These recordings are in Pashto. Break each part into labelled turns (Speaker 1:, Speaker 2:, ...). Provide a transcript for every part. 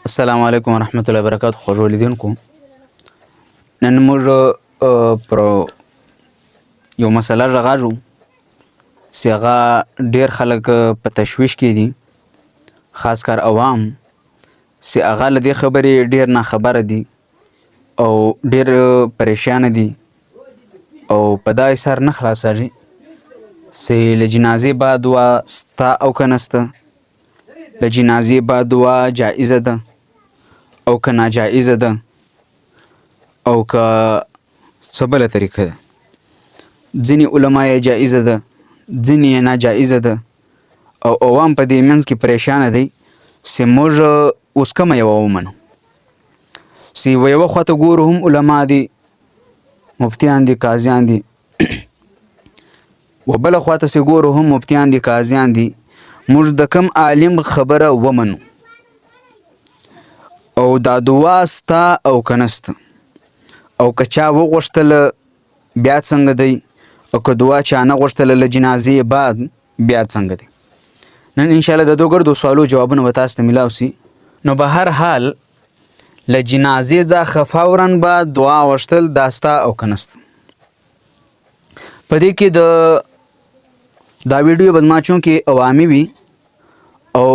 Speaker 1: السلام علیکم ورحمت الله وبرکاتہ. خوږو لیدونکو، نن موږ پر یو مسله غږیږو چې هغه ډېر خلک په تشویش کې دي، خاص کار عوام چې هغه له دې خبرې ډېر ناخبره دي او ډېر پریشانه دي او په دا اثر نه خلاصېږي چې له جنازې بعد دعا سته او که نسته، له جنازې بعد دعا جایزه ده او که ناجایزه ده او که څه بله طریقه ده. ځینې علما یې جایزه ده، ځینې یې ناجایزه ده او عوام په دې منځ کې پریشانه دی چې موږ اوس کومه یوه ومنو. چې یوه خواته ګورو هم علما دي، مفتیان دي، قاضیان دي، و بله خواته چې ګورو هم مفتیان دي، قاضیان دي. موږ د کوم عالم خبره ومنو او دا دعا سته او که نسته، او که چا وغوښتله بیا څنګه دی، او که دعا چا نه غوښتله له جنازې بعد بیا څنګه دی. نن انشاءالله د دو ګردو سوالو جوابونه به تاسو ته میلاو سي. نو به هر حال له جنازې څخه فورا به دعا غوښتل دا سته او که نسته. په دې کې دا ویډیو به زما چونکې عوامي وي او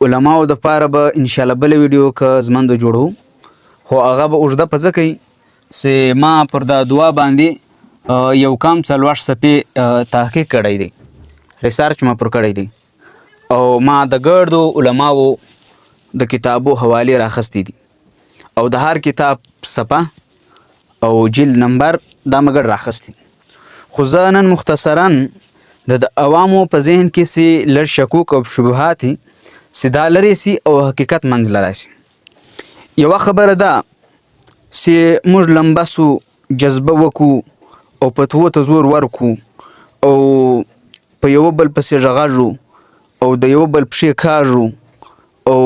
Speaker 1: علماو دپاره به انشاءالله بله ویډیو که زمنده جوړو، خو هغه به اوږده په ځکه وي چې ما پر دا دعا باندې یو کم 40 صفحې تحقیق کړی دی، ریسارچ ما پر کړی دی او ما د ګردو علماو د کتابو حوالې راخستی دي او د هر کتاب صفحه او جلد نمبر دا مګر راخستی. خو زه نن مختصرا د عوامو په ذهن کې چې لږ شکوک او شبهات چې دا لرې سي او حقیقت منځله راشي. یوه خبره ده چې موږ لمبسو، جذبه وکړو او فتوو ته زور ورکړو او په یوه بل پسې غږیږو او د یوه بل پښې کاږو او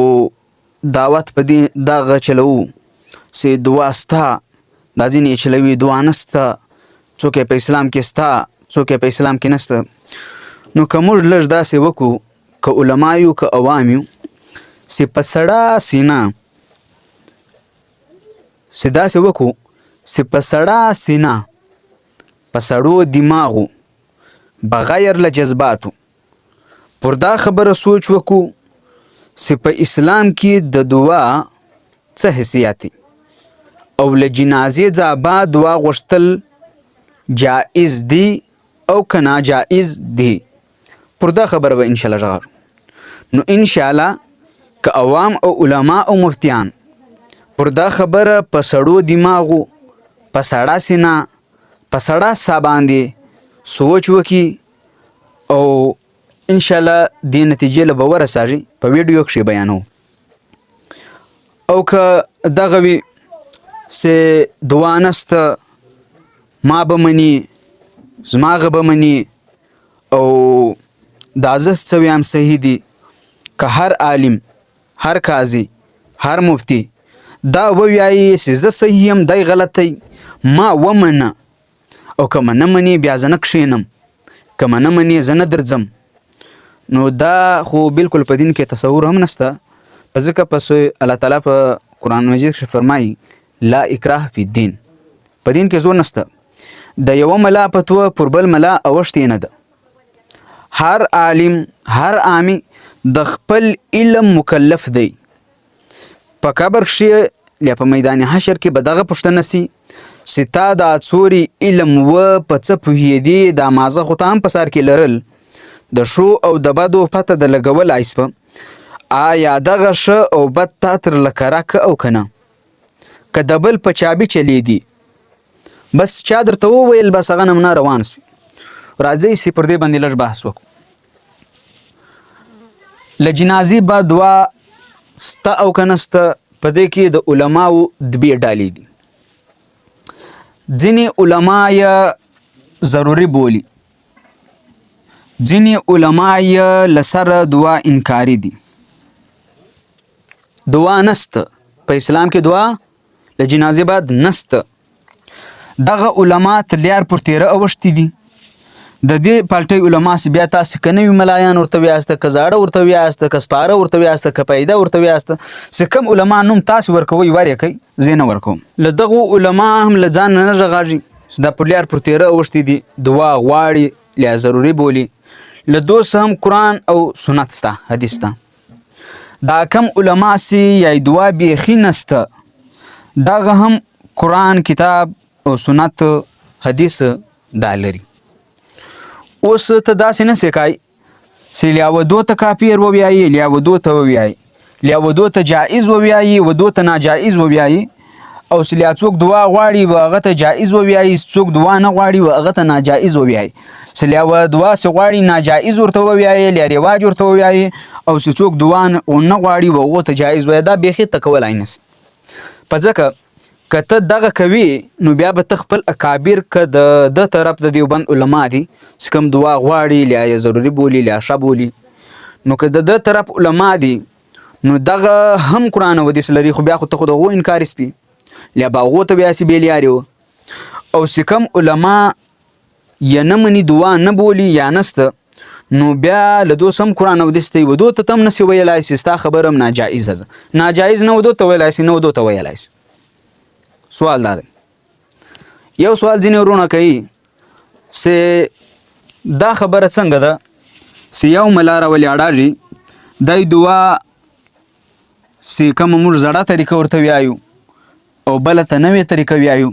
Speaker 1: دعوت په دې دغه چلوو چې دعا سته، دا ځینې یې چلوي دعا نسته، څوک یې په اسلام کې سته، څوک یې په اسلام کې نسته. نو که موږ لږ داسې وکړو، که علما یو که عوام یو، چې په سړه سینه چې داسې وکړو چې په سړه سینه په سړو دماغو بغیر له جذباتو پر دا خبره سوچ وکړو چې په اسلام کې د دعا څه حیثیت دی او له جنازې څخه بعد دعا غوښتل جایز دی او که ناجایز دی، پر دا خبره به انشاءالله غږیږو. نو انشاءالله که عوام او علما او مفتیان پر دا خبره په سړو دماغو، په سړه سینه، په سړه ساه باندې سوچ وکړي او انشاءالله دې نتیجې له به ورسېږي، په ویډیو کښې بیانوو. او که دغه وي چې دعا نسته، ما به مني، زما هغه به مني او دا زه څه ویم صحیح دي، که هر عالم، هر قاضي، هر مفتي دا ووایي چې زه صحیح یم دی غلط دی، ما ومنه او که مه نه مني بیا زه نه کښېنم، که مه نه مني زه نه درځم. نو دا خو بلکل په دین کې تصور هم نسته، په ځکه پس الله تعالی په قرآن مجید کښې فرمایي لا اکراه فی الدین، په دین کې زور نسته. د یوه ملا فتوه پر بل ملا اوښتې نه ده. هر عالم، هر عامي د خپل علم مکلف دی. په قبر کښې یا په میدان حشر کې به دغه پوښتنه سي چې تا دا څوري علم و په څه پوهېدې، دا مازه خو ته هم په سر کې لرل، د ښو او د بدو پته د لګولای سوه، آیا دغه ښه او بد تا تر لکه راکه او که نه؟ که د بل په چابي چلېدي بس چا درته وویل بس هغه نمونه روان سوي. راځئ چې پر دې باندې لږ بحث وکړو. له جنازې بعد دعا سته او که نسته، په دې کې د علماو دوې ډالې دي. ځینې علما یې ضروري بولي، ځینې علما یې له سره دعا انکاري دي. دعا نسته په اسلام کې، دعا له جنازې بعد نسته. دغه علما تلیار پر تیره اوښتي دي د دې پالټۍ علما سي بیا تاسو که نوي ملایان ورته ویاسته که زاړه ورته ویاسته که سپاره ورته ویاسته که پیدا ورته ویاسته چې کوم علما نوم تاسو ورکوئ ور یې کوئ زه نه ورکوم. له دغو علما هم له ځان نه غږاږي چې دا پر لیار پر تیره اوښتي دي دعا غواړي لیا ضروري بولي. له دوست هم قرآن او سنت سته حدیث ته. دا کم علما سي یا دعا بیخي نسته دغه هم قرآن کتاب او سنت حدیث دا لري. اوس ته داسې نه سې کوئ چې لیا ودو ته کافر وویایي لیا ودو ته وویایي لیا ودو ته جایز وویایي ودو ته ناجایز وویایي او چې لیا څوک دعا غواړي و هغه ته جایز وویایي څوک دعا نه غواړي و هغه ته ناجایز وویایي چې لیا دعا چې غواړي ناجایز ورته وویایي لیا رواج ورته وویایي او چې څوک دعا نه غواړي و هغو ته جایز وویایي. دا بیخي ته کولی نه سي په ځکه که ته دغه کوي نو بیا به ته خپل اکابر که د طرف د دیوبند علما دي چې کوم دعا غواړي لیا یې ضروري بولي لیا ښه بولي نو که د طرف علما دي نو دغه هم قرآن او حدیث لري خو بیا خو ته خو د هغو انکار سپي لیا به هغو ته بیا سي بېلیارې وه او چې کوم علما یا نه مني دعا نه بولي یا نسته نو بیا له دوس هم قرآن او حدیث ته ودو ته هم نسي ویلی سي ستا خبره هم ناجایزه ده. ناجایز نه ودو ته ویلی سي نه ودو ته ویلی سي. سوال دا دی یو سوال ځینې ورونه کوي چې دا خبره څنګه ده چې یو ملا راولي اړاږي دای دعا چې کومه موږ زړه طریقه ورته ویایو او بله ته نوې طریقه ویایو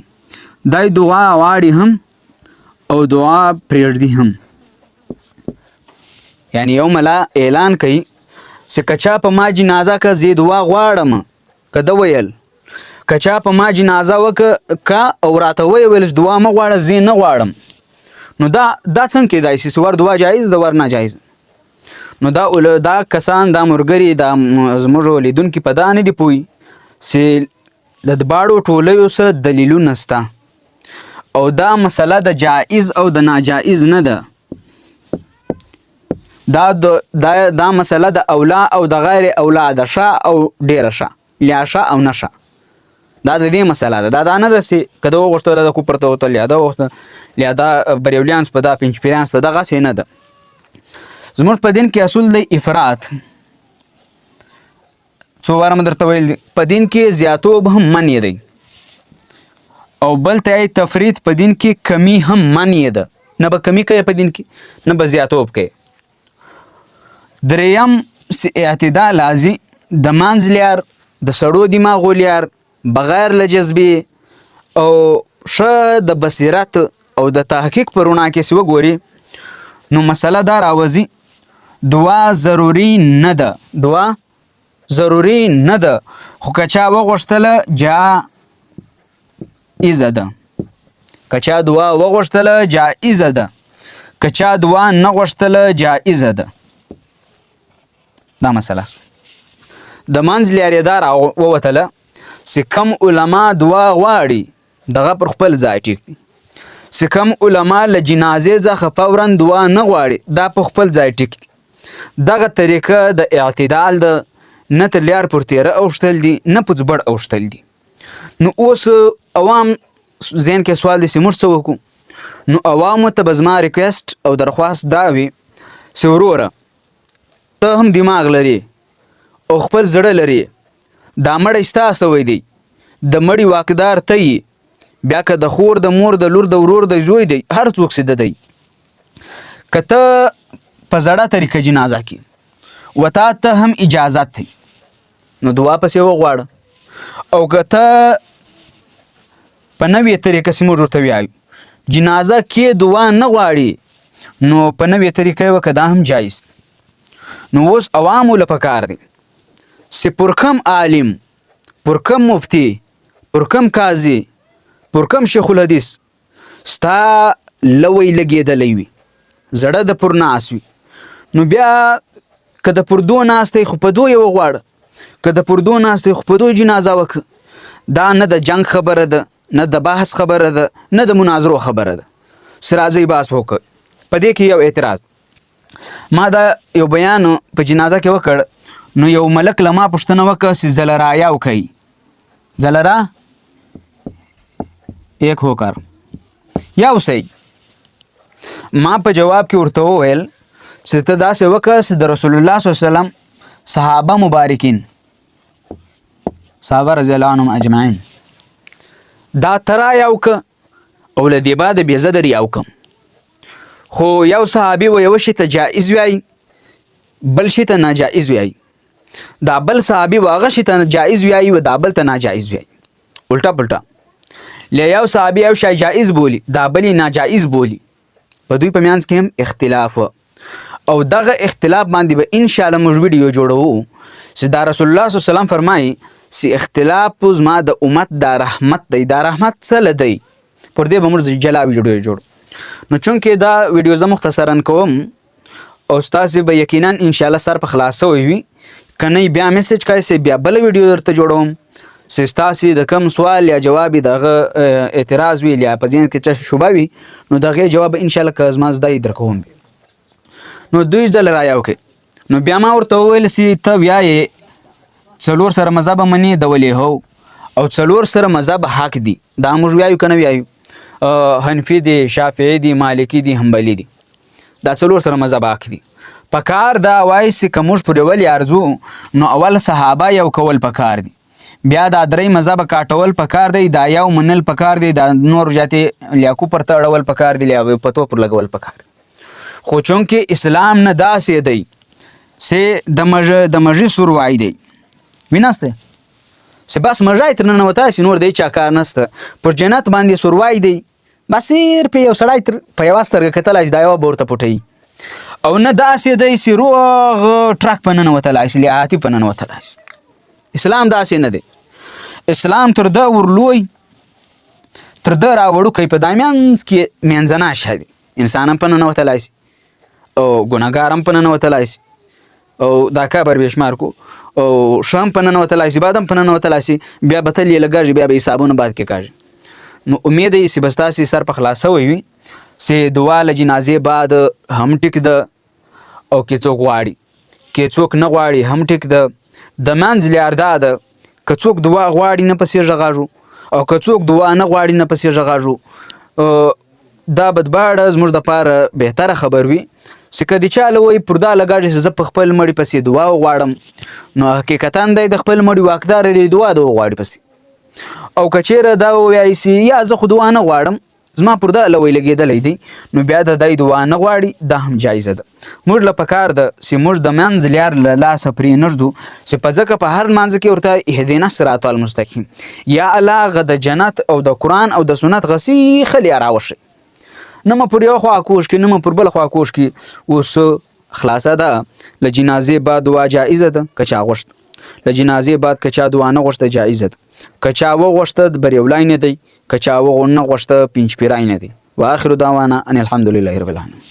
Speaker 1: دای دعا غواړي هم او دعا پرېږدي هم. یعنی یو ملا اعلان کوي چې که چا په ما جنازه که زه دعا غواړم که ده ویل که چا په ما جنازه وکه او راته ویل دعا مه غواړه زه نه غواړم نو دا څنګه کیدای شي چې ور دعا جایز ده ور ناجایز. نو دا کسان دا مرګري دا زموږ لیدونکي په دا نه دي پوهي چې د دواړو ټولیو څه دلیلونه شته او دا مسله د جایز او د ناجایز نه ده. دا مسله د اولا او د غیر اولا ده ښه او ډیره ښه لیا ښه او نه ښه دا د دې مسله ده. دا نه ده چې که ده وغوښتله د کفر ته وتل یا ده وغوښتل یا دا بریولیانس په دا پنجپیریانس په دغسې نه ده. زموږ په دین کې اصول دی افراط څو واره مې درته ویل دي په دین کې زیاتوب هم منع دی او بل ته یې تفرید په دین کې کمی هم منع ده. نه به کمی کوي په دین کې نه به زیاتوب کوي. دریم اعتدال لازم د منځ لیار د سړو دماغو لیار بغیر له جذبې او ښه د بصیرت او د تحقیق په رڼا کې چې وګوري نو مسله دا راوځي دعا ضروري نه ده. دعا ضروري نه ده خو که چا وغوښتله جایزه ده. که چا دعا وغوښتله جایزه ده که چا دعا نه غوښتله جایزه ده. دا مسله د منځ لیارې دا راووتله چې کم علما دعا غواړي دغه پر خپل ځای ټیک دي چې کم علما له جنازې څخه فورا دعا نه غواړي دا په خپل ځای ټیک دي. دغه طریقه د اعتدال ده نه تر لیار پر تیره اوښتل دي نه په ځبړ اوښتل دي. نو اوس عوام ذهن کې سوال دی چې موږ څه وکړو نو عوامو ته به زما ریکویسټ او درخواست دا وي چې وروره ته هم دماغ لري او خپل زړه لري دا مړی ستا سوی دی د مړي واکدار ته یې بیا که د خور د مور د لور د ورور د زوی دی هر څوک چې د دی که ته په زړه طریقه جنازه کې و تا ته هم اجازت دی نو دعا پسې وغواړه او که ته په نوې طریقه چې موږ ورته وایو جنازه کې دعا نه غواړي نو په نوې طریقه یې وکړه دا هم جایز. نو اوس عوامو له پکار دی چې پر کم عالم پر کم مفتی پر کم قاضي پر کم شیخ الحدیث ستا لوی لګېدلی وي زړه د پر ناس وي نو بیا که د پردو ناست دی خو په دو یې وغواړه که د پردو ناست دی خو په دو جنازه وکړه. دا نه د جنگ خبره ده نه د بحث خبره ده نه د مناظرو خبره ده. سرازی بحث وکړه. په دې کې یو اعتراض ما دا یو بیان په جنازه کې وکړ نو یو ملک له ما پوښتنه وکړه چې زلرا یو کوي زلرا ایک هو کار یو صحیح ما په جواب کې ورته وویل چې ته داسې وکړه چې د رسول الله صلی الله علیه وسلم صحابه مبارکین صحابه رضی الله عنهم اجمعین دا ترا یو که او له دې بعد بې زه در یو کم خو یو صحابي و یو شي ته جایز وایي بل شي ته ناجایز وایي دا بل صحابي و هغه شي ته جایز وایي و دا بل ته ناجایز وایي الټا پلټا له یو صحابي یو شی جایز بولی دا بل ناجایز بولی په دوی په میانس کې هم اختلاف او دغه اختلاف باندې به ان شاء الله موږ ویډیو جوړو چې دا رسول الله صلی الله علیه وسلم فرمایي چې اختلاف زما د امت دا رحمت دی دا رحمت څه لدی پر دې به موږ جلا ویډیو جوړو نو چونکې دا ویډیو زه مختصرا کوم او تاسو به یقینا ان شاء الله سر په خلاصو وي کنه بیا میسج کایسه بیا بل ویډیو درته جوړوم سستاسي د کم سوال یا جواب دغه اعتراض وی یا په ځین کې څه شوبه وي نو دغه جواب ان شاء الله کزما زدای درکوم نو دوی ځل رايو کې نو بیا ما ورته ویل سي ته بیا څلور سره مذهب منی د ولي هو او څلور سره مذهب حق دي دا موږ ویایو کنه ویایو حنفي دي شافعي دي مالکي دي حنبلي دي دا څلور سره مذهب حق دي پکار دا وای سي کومش پر ولي ارزو نو اول صحابه یو کول پکار دي بیا دا درې مذهب کاټول پکار دی دا یو منل پکار دی دا نور جاته لیاکو پر تړول پکار دی یا پتو پر لګول پکار خو چونکه اسلام نه داسې دی سه د مجې سروای دی ویناسته سه بس مجای تر نه وتا سي نور دی چا کار نسته پر جنت باندې سروای دی بس په یو سړی تر په یو سترګه کتل دا یو بورته پټي او نه داسې دی سی روغ ټرک پنن وتلای سي لیاتی پنن وتلای اسلام داسې نه دی اسلام تر دا ورلوی تر دا راوړو کوي په دامینس کې منځنا شادي انسان په نه وتلای سي او ګناګارم په نه وتلای سي او دا کبر بشمار کو او شام په نه وتلای سي بادم په نه وتلای سي بیا بتل لګاږي بیا به حسابونه بعد کې کاږي نو امید یې سی بستاسي سر په خلاصو وي سي دعا ل جنازه بعد هم ټیک د او کې څوک واړي کې څوک نه واړي هم ټیک د منځ لیاردا د کڅوک دعا غواړي نه پسې ژغاړو او کڅوک دعا نه غواړي نه پسې ژغاړو دا بدباړه زموږ د پاره بهتره خبر وي چې کدی چاله وي پردا لګاږي چې زه په خپل مړی پسې دعا غواړم نو حقیقتا د خپل مړی واکدار دی دعا د غواړي پسې او کچېره دا وایي چې یا زه خو دعا نه غواړم زما پردا لوي لګیدلې دي نو بیا د دای دعا نه غواړي دا هم جایزه ده موږ له پکار ده چې موږ د منځ لیار لا سپری نشدو چې په ځکه په هر منځ کې ورته اهدینا الصراط المستقیم یا الله غد جنت او د قران او د سنت غسی خلی راوشي نما پر یو خوا کوش کې نما پر بل خوا کوش کې اوس خلاصه ده ل جنازه بعد دعا جایزه ده کچا غوشت ل جنازه بعد کچا دعا نه غوشت جایزه ده کچا و غوشت بریولای نه دی کچا و نه غوشت پنځ پیرای نه دی واخر دعوانا ان الحمدلله رب العالمین